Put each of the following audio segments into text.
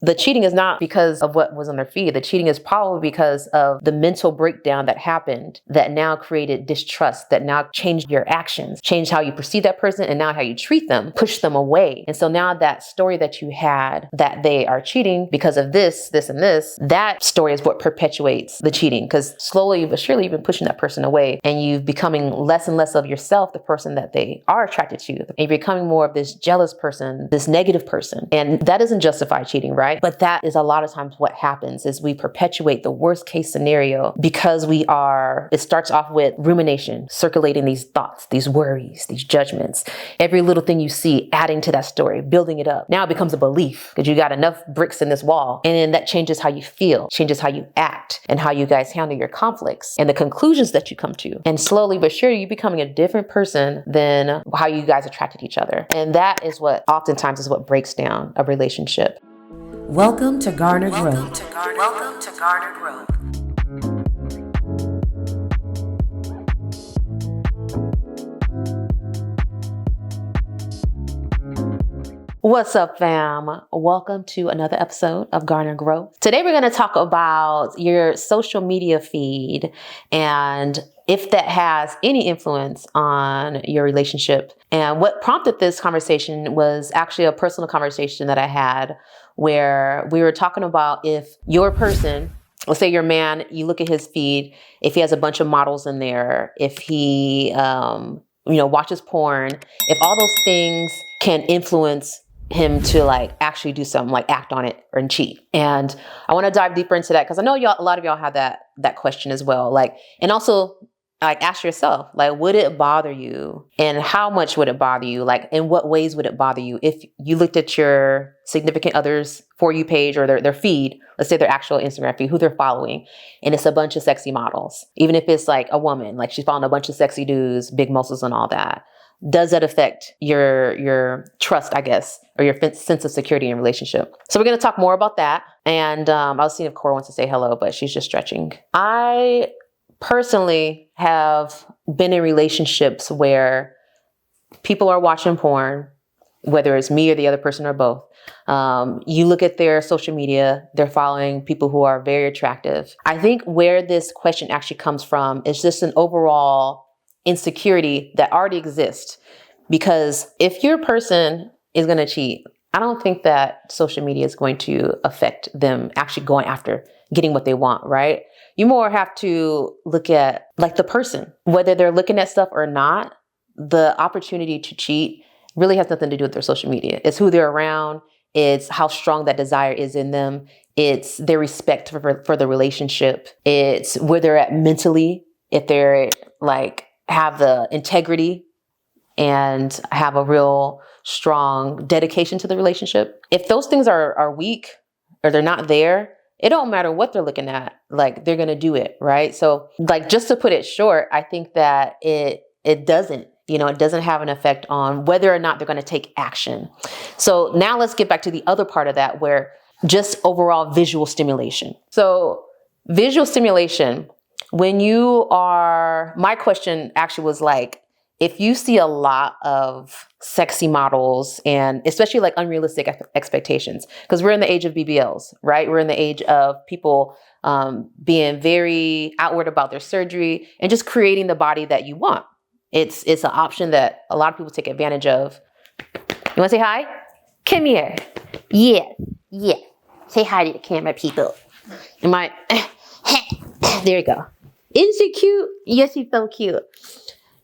the cheating is not because of what was on their feed. The cheating is probably because of the mental breakdown that happened that now created distrust, that now changed your actions, changed how you perceive that person, and now how you treat them, push them away. And so now that story that you had that they are cheating because of this, this, and this, that story is what perpetuates the cheating, because slowly but surely you've been pushing that person away and you've becoming less and less of yourself, the person that they are attracted to. And you're becoming more of this jealous person, this negative person. And that doesn't justify cheating, right? But that is a lot of times what happens is we perpetuate the worst case scenario because it starts off with rumination, circulating these thoughts, these worries, these judgments, every little thing you see, adding to that story, building it up. Now it becomes a belief because you got enough bricks in this wall. And then that changes how you feel, changes how you act, and how you guys handle your conflicts and the conclusions that you come to. And slowly but surely you're becoming a different person than how you guys attracted each other. And that is what oftentimes is what breaks down a relationship. Welcome to Garner Growth. Welcome to Garner Growth. What's up, fam? Welcome to another episode of Garner Growth. Today we're going to talk about your social media feed and if that has any influence on your relationship. And what prompted this conversation was actually a personal conversation that I had where we were talking about if your person, let's say your man, you look at his feed, if he has a bunch of models in there, if he, watches porn, if all those things can influence him to actually do something, act on it and cheat. And I want to dive deeper into that because I know a lot of y'all have that question as well. And also ask yourself, would it bother you? And how much would it bother you? In what ways would it bother you if you looked at your significant other's For You page or their feed, let's say their actual Instagram feed, who they're following, and it's a bunch of sexy models. Even if it's a woman, she's following a bunch of sexy dudes, big muscles and all that. Does that affect your trust, I guess, or your sense of security in a relationship? So we're going to talk more about that. And I was seeing if Cora wants to say hello, but she's just stretching. I personally have been in relationships where people are watching porn, whether it's me or the other person or both. You look at their social media, they're following people who are very attractive. I think where this question actually comes from is just an overall insecurity that already exists. Because if your person is going to cheat, I don't think that social media is going to affect them actually going after getting what they want, right? You more have to look at the person, whether they're looking at stuff or not. The opportunity to cheat really has nothing to do with their social media. It's who they're around. It's how strong that desire is in them. It's their respect for the relationship. It's where they're at mentally. If they're have the integrity and have a real strong dedication to the relationship. If those things are weak or they're not there, it don't matter what they're looking at, they're going to do it, right? So just to put it short, I think that it doesn't, it doesn't have an effect on whether or not they're going to take action. So now let's get back to the other part of that, where just overall visual stimulation. So visual stimulation, my question actually was if you see a lot of sexy models and especially unrealistic expectations, because we're in the age of BBLs, right? We're in the age of people being very outward about their surgery and just creating the body that you want. It's an option that a lot of people take advantage of. You want to say hi? Come here. Yeah. Say hi to the camera, people. There you go. Isn't she cute? Yes, she's so cute.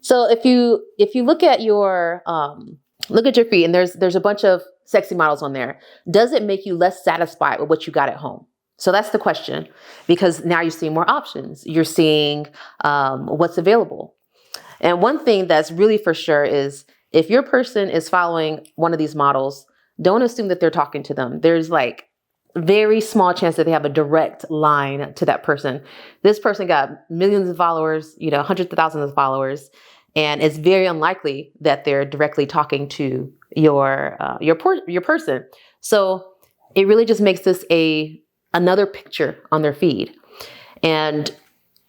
So if you look at your feed and there's a bunch of sexy models on there, does it make you less satisfied with what you got at home? So that's the question, because now you're seeing more options. You're seeing what's available. And one thing that's really for sure is if your person is following one of these models, don't assume that they're talking to them. There's very small chance that they have a direct line to that person. This person got millions of followers, hundreds of thousands of followers, and it's very unlikely that they're directly talking to your person. So it really just makes this another picture on their feed. And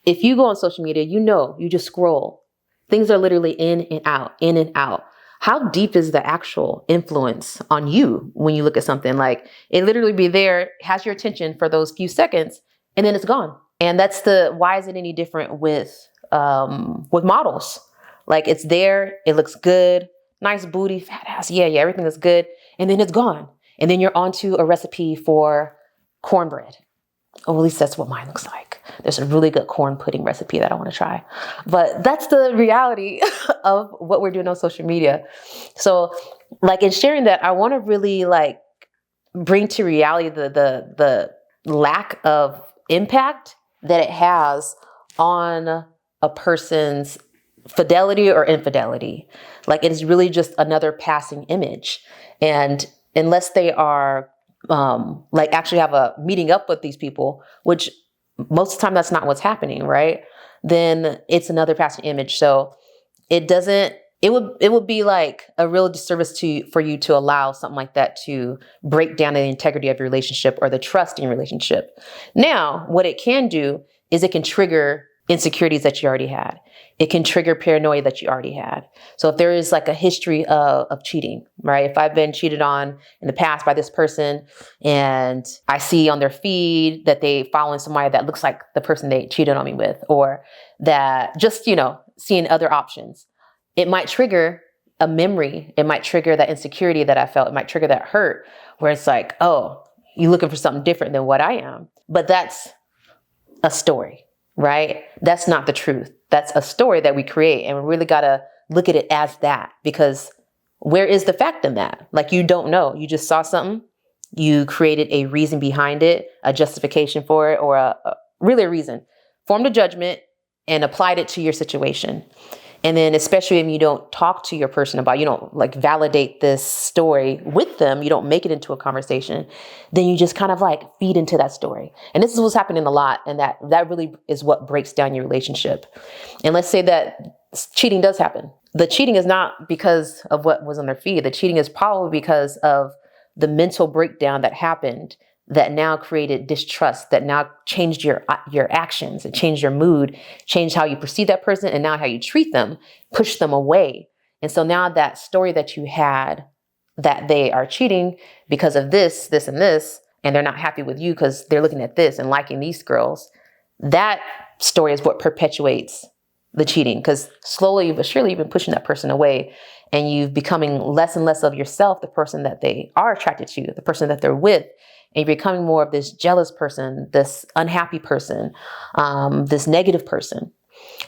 if you go on social media, you just scroll. Things are literally in and out, in and out. how deep is the actual influence on you when you look at something? Like it literally be there, has your attention for those few seconds, and then it's gone. And that's why is it any different with models? Like it's there, it looks good, nice booty, fat ass, yeah, everything is good, and then it's gone. And then you're onto a recipe for cornbread. Or at least that's what mine looks like. There's a really good corn pudding recipe that I want to try. But that's the reality of what we're doing on social media. So like in sharing that, I want to really like bring to reality the lack of impact that it has on a person's fidelity or infidelity. Like it is really just another passing image. And unless they are like actually have a meeting up with these people, which most of the time that's not what's happening, right? Then it's another passing image. So it would be like a real disservice for you to allow something like that to break down the integrity of your relationship or the trust in your relationship. Now, what it can do is it can trigger insecurities that you already had. It can trigger paranoia that you already had. So if there is like a history of cheating, right? If I've been cheated on in the past by this person and I see on their feed that they following somebody that looks like the person they cheated on me with, or that just, seeing other options, it might trigger a memory. It might trigger that insecurity that I felt. It might trigger that hurt where it's like, oh, you're looking for something different than what I am. But that's a story, right? That's not the truth. That's a story that we create. And we really got to look at it as that, because where is the fact in that? Like, you don't know. You just saw something. You created a reason behind it, a justification for it, or really a reason. Formed a judgment and applied it to your situation. And then especially when you don't talk to your person about, you don't like validate this story with them, you don't make it into a conversation, then you just kind of like feed into that story. And this is what's happening a lot. And that really is what breaks down your relationship. And let's say that cheating does happen. The cheating is not because of what was on their feed. The cheating is probably because of the mental breakdown that happened that now created distrust, that now changed your actions, it changed your mood, changed how you perceive that person, and now how you treat them, push them away. And so now that story that you had that they are cheating because of this, this, and this, and they're not happy with you because they're looking at this and liking these girls, that story is what perpetuates the cheating, because slowly but surely you've been pushing that person away and you've becoming less and less of yourself, the person that they are attracted to, the person that they're with. And you're becoming more of this jealous person, this unhappy person, this negative person.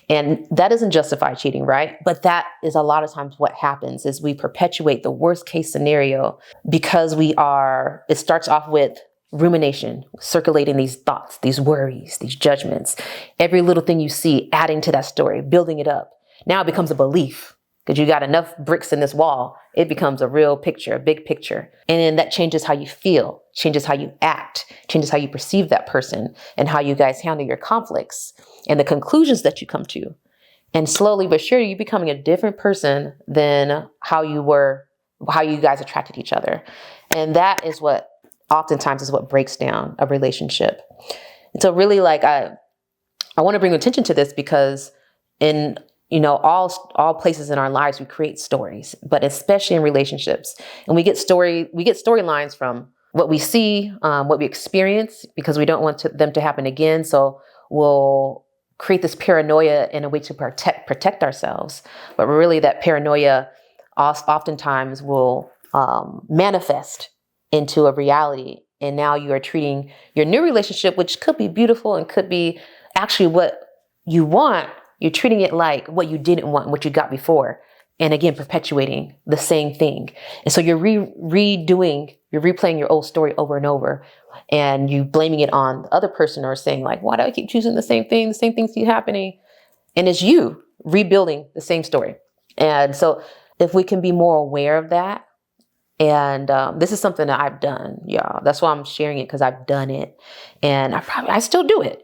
And that doesn't justify cheating, right? But that is a lot of times what happens is we perpetuate the worst case scenario because it starts off with rumination, circulating these thoughts, these worries, these judgments, every little thing you see, adding to that story, building it up. Now it becomes a belief. Because you got enough bricks in this wall, it becomes a real picture, a big picture. And then that changes how you feel, changes how you act, changes how you perceive that person and how you guys handle your conflicts and the conclusions that you come to. And slowly but surely, you're becoming a different person than how you guys attracted each other. And that is what oftentimes is what breaks down a relationship. And so really I want to bring attention to this because in all places in our lives, we create stories, but especially in relationships. And we get storylines from what we see, what we experience, because we don't want them to happen again. So we'll create this paranoia in a way to protect ourselves. But really that paranoia oftentimes will manifest into a reality. And now you are treating your new relationship, which could be beautiful and could be actually what you want. You're treating it like what you didn't want, what you got before. And again, perpetuating the same thing. And so you're replaying your old story over and over. And you blaming it on the other person or saying like, why do I keep choosing the same thing? The same things keep happening. And it's you rebuilding the same story. And so if we can be more aware of that, and this is something that I've done, y'all. That's why I'm sharing it, because I've done it. And I still do it,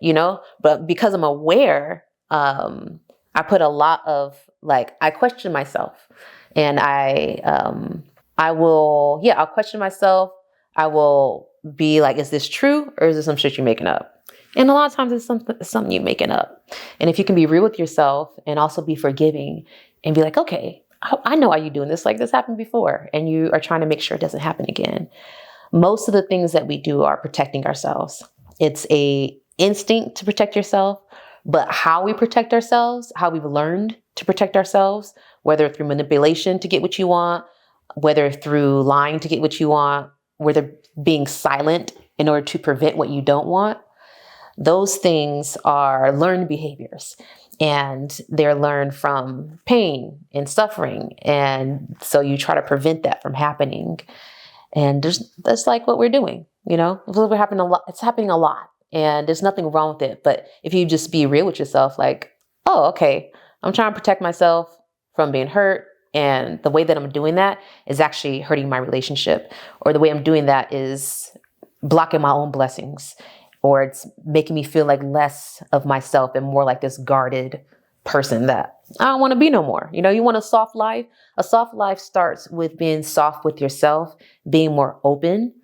but because I'm aware, I put a lot of I question myself, and I'll question myself. I will be like, is this true or is this some shit you're making up? And a lot of times it's something you're making up. And if you can be real with yourself and also be forgiving and be like, okay, I know why you're doing this. Like this happened before, and you are trying to make sure it doesn't happen again. Most of the things that we do are protecting ourselves. It's a instinct to protect yourself, but how we protect ourselves, how we've learned to protect ourselves, whether through manipulation to get what you want, whether through lying to get what you want, whether being silent in order to prevent what you don't want, those things are learned behaviors. And they're learned from pain and suffering. And so you try to prevent that from happening. And that's like what we're doing, We're happening a lot. It's happening a lot. And there's nothing wrong with it. But if you just be real with yourself, like, oh, okay, I'm trying to protect myself from being hurt. And the way that I'm doing that is actually hurting my relationship. Or the way I'm doing that is blocking my own blessings. Or it's making me feel like less of myself and more like this guarded person that I don't want to be no more. You want a soft life? A soft life starts with being soft with yourself, being more open.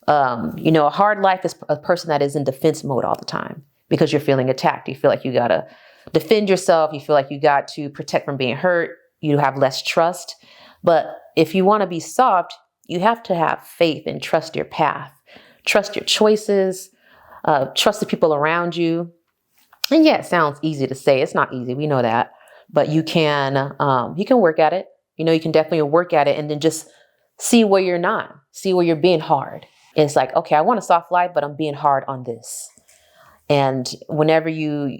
A hard life is a person that is in defense mode all the time because you're feeling attacked. You feel like you got to defend yourself. You feel like you got to protect from being hurt. You have less trust. But if you want to be soft, you have to have faith and trust your path, trust your choices, trust the people around you. And yeah, it sounds easy to say. It's not easy. We know that. But you can work at it. You can definitely work at it and then just see where you're not, see where you're being hard. It's like, okay, I want a soft life, but I'm being hard on this. And whenever you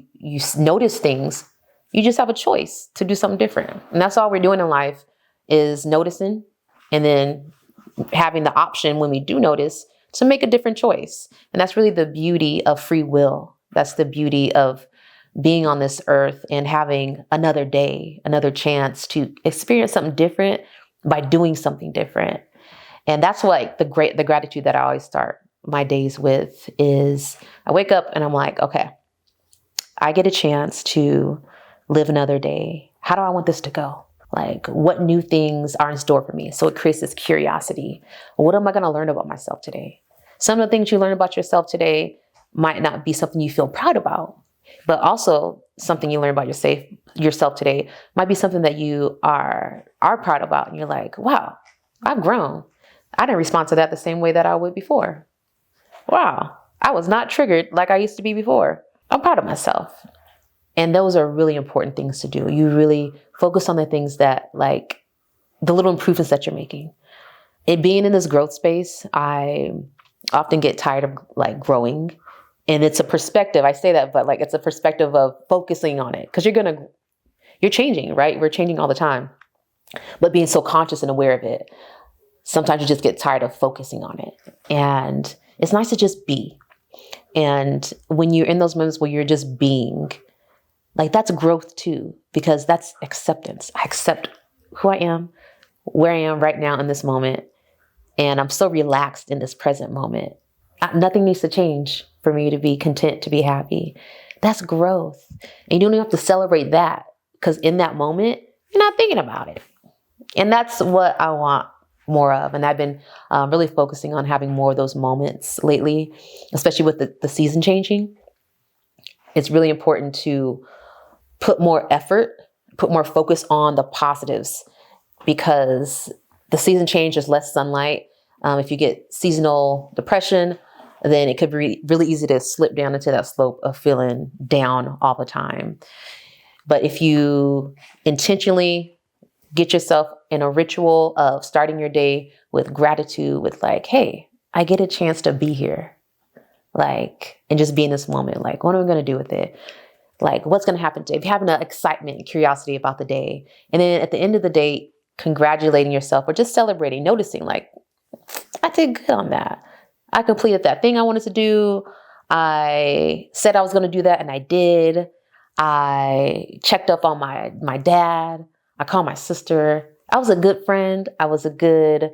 notice things, you just have a choice to do something different. And that's all we're doing in life is noticing and then having the option when we do notice to make a different choice. And that's really the beauty of free will. That's the beauty of being on this earth and having another day, another chance to experience something different by doing something different. And that's like the gratitude that I always start my days with is I wake up and I'm like, okay, I get a chance to live another day. How do I want this to go? Like, what new things are in store for me? So it creates this curiosity. What am I going to learn about myself today? Some of the things you learn about yourself today might not be something you feel proud about, but also something you learn about yourself today might be something that you are proud about. And you're like, wow, I've grown. I didn't respond to that the same way that I would before. Wow, I was not triggered like I used to be before. I'm proud of myself. And those are really important things to do. You really focus on the things that, like, the little improvements that you're making. It being in this growth space, I often get tired of like growing. And it's a perspective. I say that, but like it's a perspective of focusing on it because you're changing, right? We're changing all the time. But being so conscious and aware of it, sometimes you just get tired of focusing on it. And it's nice to just be. And when you're in those moments where you're just being, like that's growth too, because that's acceptance. I accept who I am, where I am right now in this moment. And I'm so relaxed in this present moment. Nothing needs to change for me to be content, to be happy. That's growth. And you don't even have to celebrate that because in that moment, you're not thinking about it. And that's what I want more of. And I've been really focusing on having more of those moments lately, especially with the season changing. It's really important to put more effort, put more focus on the positives because the season change is less sunlight. If you get seasonal depression, then it could be really easy to slip down into that slope of feeling down all the time. But if you intentionally get yourself in a ritual of starting your day with gratitude, with like, hey, I get a chance to be here. Like, and just be in this moment. Like, what am I going to do with it? Like, what's going to happen today? If you're having an excitement and curiosity about the day, and then at the end of the day, congratulating yourself or just celebrating, noticing like, I did good on that. I completed that thing I wanted to do. I said I was going to do that and I did. I checked up on my dad. I called my sister. I was a good friend. I was a good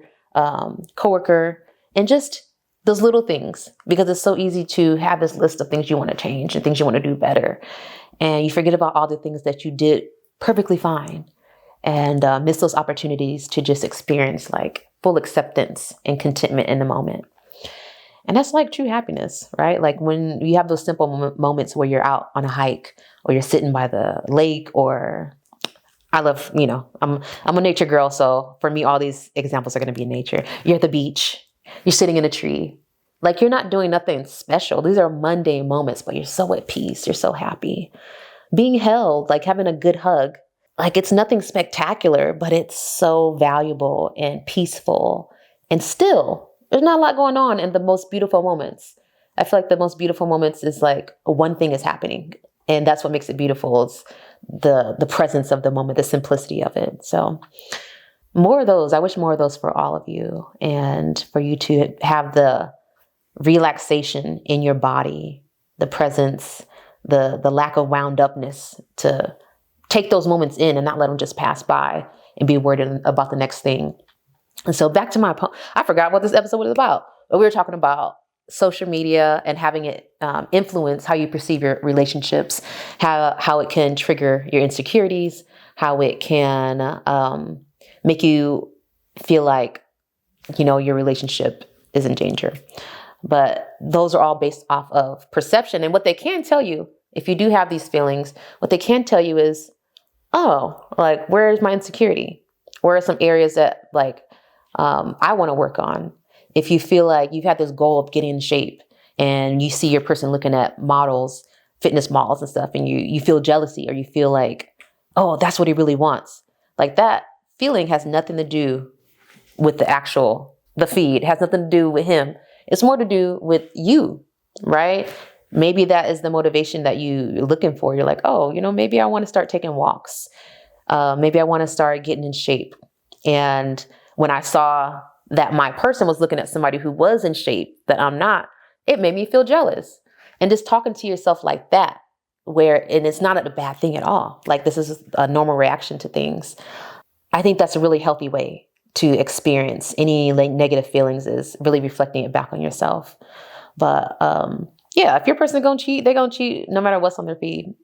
coworker. And just those little things, because it's so easy to have this list of things you want to change and things you want to do better. And you forget about all the things that you did perfectly fine and miss those opportunities to just experience like full acceptance and contentment in the moment. And that's like true happiness, right? Like when you have those simple moments where you're out on a hike or you're sitting by the lake or I love, I'm a nature girl. So for me, all these examples are going to be in nature. You're at the beach. You're sitting in a tree. Like you're not doing nothing special. These are mundane moments, but you're so at peace. You're so happy. Being held, like having a good hug. Like it's nothing spectacular, but it's so valuable and peaceful. And still, there's not a lot going on in the most beautiful moments. I feel like the most beautiful moments is like one thing is happening. And that's what makes it beautiful. It's the presence of the moment, the simplicity of it. So more of those. I wish more of those for all of you, and for you to have the relaxation in your body, the presence, the lack of wound upness to take those moments in and not let them just pass by and be worried about the next thing. And so back to I forgot what this episode was about, but we were talking about social media and having it influence how you perceive your relationships, how it can trigger your insecurities, how it can make you feel like, your relationship is in danger. But those are all based off of perception. And what they can tell you, if you do have these feelings, what they can tell you is, oh, like, where is my insecurity? Where are some areas that I want to work on? If you feel like you've had this goal of getting in shape and you see your person looking at models, fitness models and stuff, and you feel jealousy, or you feel like, oh, that's what he really wants. Like that feeling has nothing to do with the feed. It has nothing to do with him. It's more to do with you, right? Maybe that is the motivation that you're looking for. You're like, oh, maybe I want to start taking walks. Maybe I want to start getting in shape. And when I saw that my person was looking at somebody who was in shape that I'm not, it made me feel jealous. And just talking to yourself like that, and it's not a bad thing at all. Like this is a normal reaction to things. I think that's a really healthy way to experience any negative feelings, is really reflecting it back on yourself. But yeah, if your person is going to cheat, they're going to cheat no matter what's on their feed.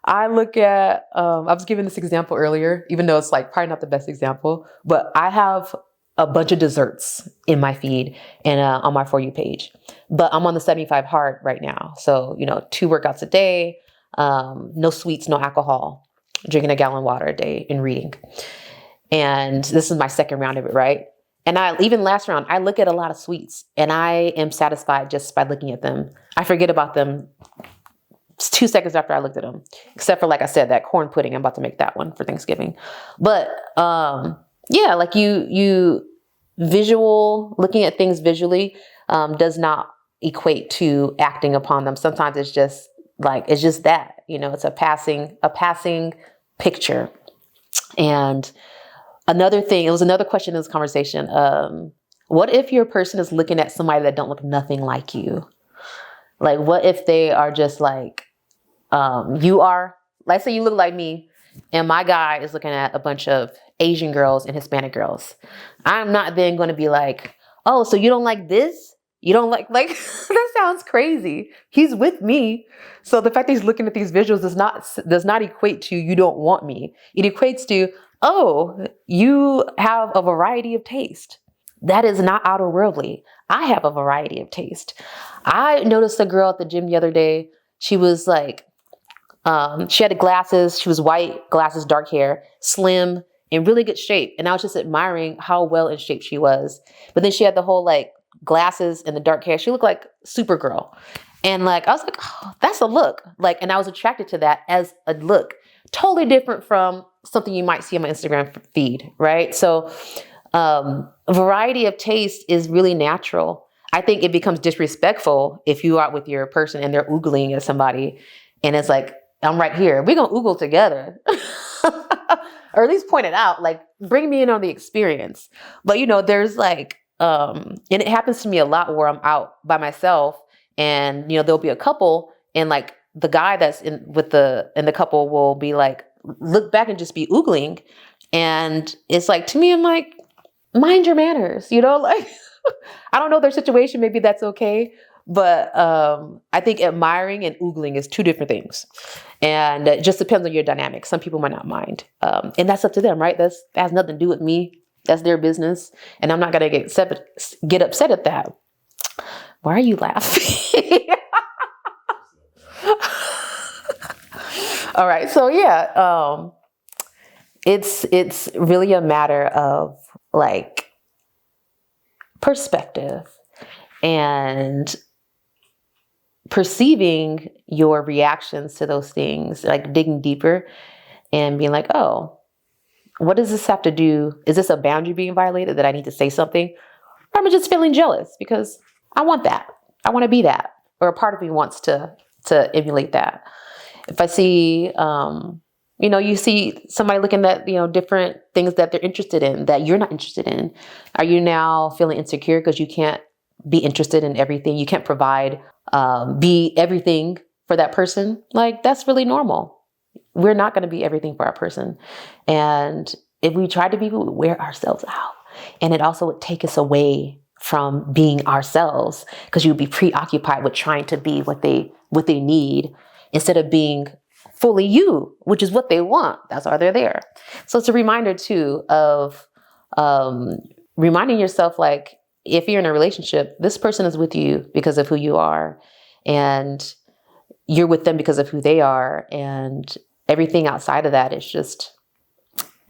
I look at, I was giving this example earlier, even though it's probably not the best example, but I have a bunch of desserts in my feed and on my For You page, but I'm on the 75 hard right now. So, 2 workouts a day, no sweets, no alcohol, drinking a gallon of water a day, and reading. And this is my second round of it, right? And even last round, I look at a lot of sweets and I am satisfied just by looking at them. I forget about them 2 seconds after I looked at them, except for, like I said, that corn pudding. I'm about to make that one for Thanksgiving. But yeah, like you looking at things visually does not equate to acting upon them. Sometimes it's just that, it's a passing picture. And another thing, it was another question in this conversation. What if your person is looking at somebody that don't look nothing like you? Like, what if they are just like, you are, let's say you look like me and my guy is looking at a bunch of Asian girls and Hispanic girls. I'm not then going to be like, oh, so you don't like this? You don't like that sounds crazy. He's with me. So the fact that he's looking at these visuals does not equate to you don't want me. It equates to, oh, you have a variety of taste. That is not outerworldly. I have a variety of taste. I noticed a girl at the gym the other day. She was like, she had glasses. She was white, glasses, dark hair, slim, in really good shape. And I was just admiring how well in shape she was. But then she had the whole glasses and the dark hair. She looked like Supergirl. And I was like, oh, that's a look. And I was attracted to that as a look. Totally different from something you might see on my Instagram feed, right? So variety of taste is really natural. I think it becomes disrespectful if you are out with your person and they're oogling at somebody and it's like, I'm right here. We're going to oogle together. Or at least point it out, bring me in on the experience. But there's and it happens to me a lot where I'm out by myself and, there'll be a couple and the guy that's in the couple will be look back and just be oogling. And it's to me, I'm like, mind your manners, I don't know their situation. Maybe that's okay. But I think admiring and oogling is 2 different things. And it just depends on your dynamic. Some people might not mind. And that's up to them, right? That has nothing to do with me. That's their business. And I'm not going to get upset at that. Why are you laughing? All right. So yeah, it's really a matter of like perspective and perceiving your reactions to those things, like digging deeper and being like, oh, what does this have to do? Is this a boundary being violated that I need to say something? Or am I just feeling jealous because I want that? I want to be that. Or a part of me wants to emulate that. If I see, you see somebody looking at, different things that they're interested in that you're not interested in. Are you now feeling insecure because you can't be interested in everything? You can't provide, be everything for that person? Like, that's really normal. We're not going to be everything for our person. And if we try to be, we wear ourselves out. And it also would take us away from being ourselves because you'd be preoccupied with trying to be what they need instead of being fully you, which is what they want. That's why they're there. So it's a reminder too of reminding yourself, like, if you're in a relationship, this person is with you because of who you are, and you're with them because of who they are, and everything outside of that is just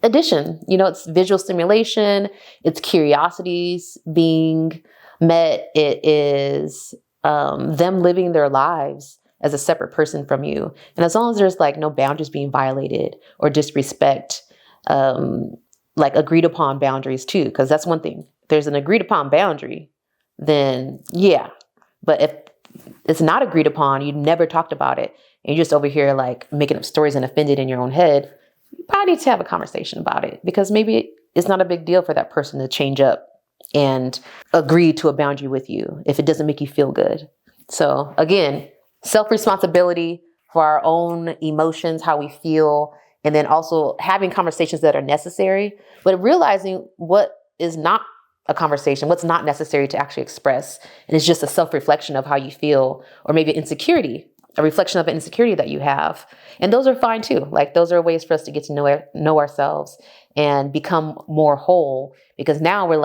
addition. It's visual stimulation, it's curiosities being met, it is them living their lives as a separate person from you. And as long as there's like no boundaries being violated or disrespect, like agreed upon boundaries too, because that's one thing. If there's an agreed upon boundary, then yeah. But if it's not agreed upon, you never talked about it, and you're just over here like making up stories and offended in your own head, you probably need to have a conversation about it, because maybe it's not a big deal for that person to change up and agree to a boundary with you if it doesn't make you feel good. So again, self-responsibility for our own emotions, how we feel, and then also having conversations that are necessary, but realizing what is not a conversation, what's not necessary to actually express. And it's just a self-reflection of how you feel, or maybe insecurity, a reflection of an insecurity that you have. And those are fine too. Like, those are ways for us to get to know ourselves and become more whole, because now we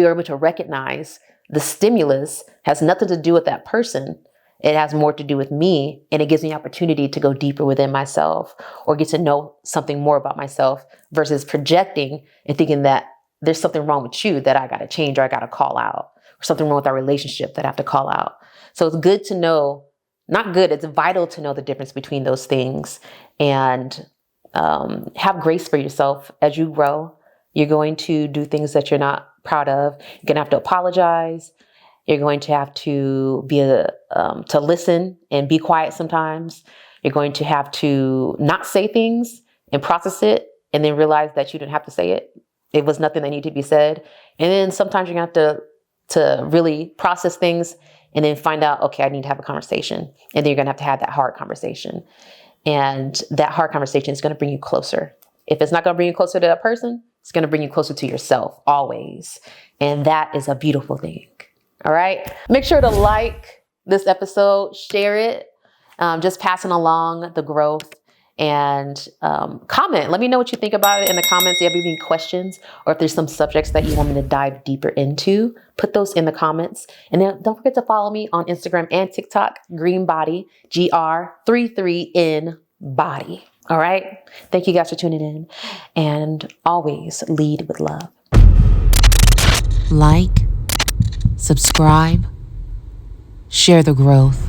are able to recognize the stimulus has nothing to do with that person. It has more to do with me, and it gives me opportunity to go deeper within myself or get to know something more about myself, versus projecting and thinking that there's something wrong with you that I got to change or I got to call out, or something wrong with our relationship that I have to call out. So it's good to know, not good, it's vital to know the difference between those things, and have grace for yourself as you grow. You're going to do things that you're not proud of. You're going to have to apologize. You're going to have to to listen and be quiet sometimes. You're going to have to not say things and process it, and then realize that you didn't have to say it. It was nothing that needed to be said. And then sometimes you're going to have to really process things and then find out, okay, I need to have a conversation. And then you're going to have that hard conversation. And that hard conversation is going to bring you closer. If it's not going to bring you closer to that person, it's going to bring you closer to yourself always. And that is a beautiful thing. All right. Make sure to like this episode, share it, just passing along the growth, and comment. Let me know what you think about it in the comments. If you have any questions, or if there's some subjects that you want me to dive deeper into, put those in the comments. And then don't forget to follow me on Instagram and TikTok, Green Body, GR33N Body. All right. Thank you guys for tuning in, and always lead with love. Like, subscribe, share the growth.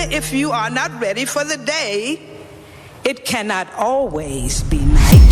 If you are not ready for the day, it cannot always be night.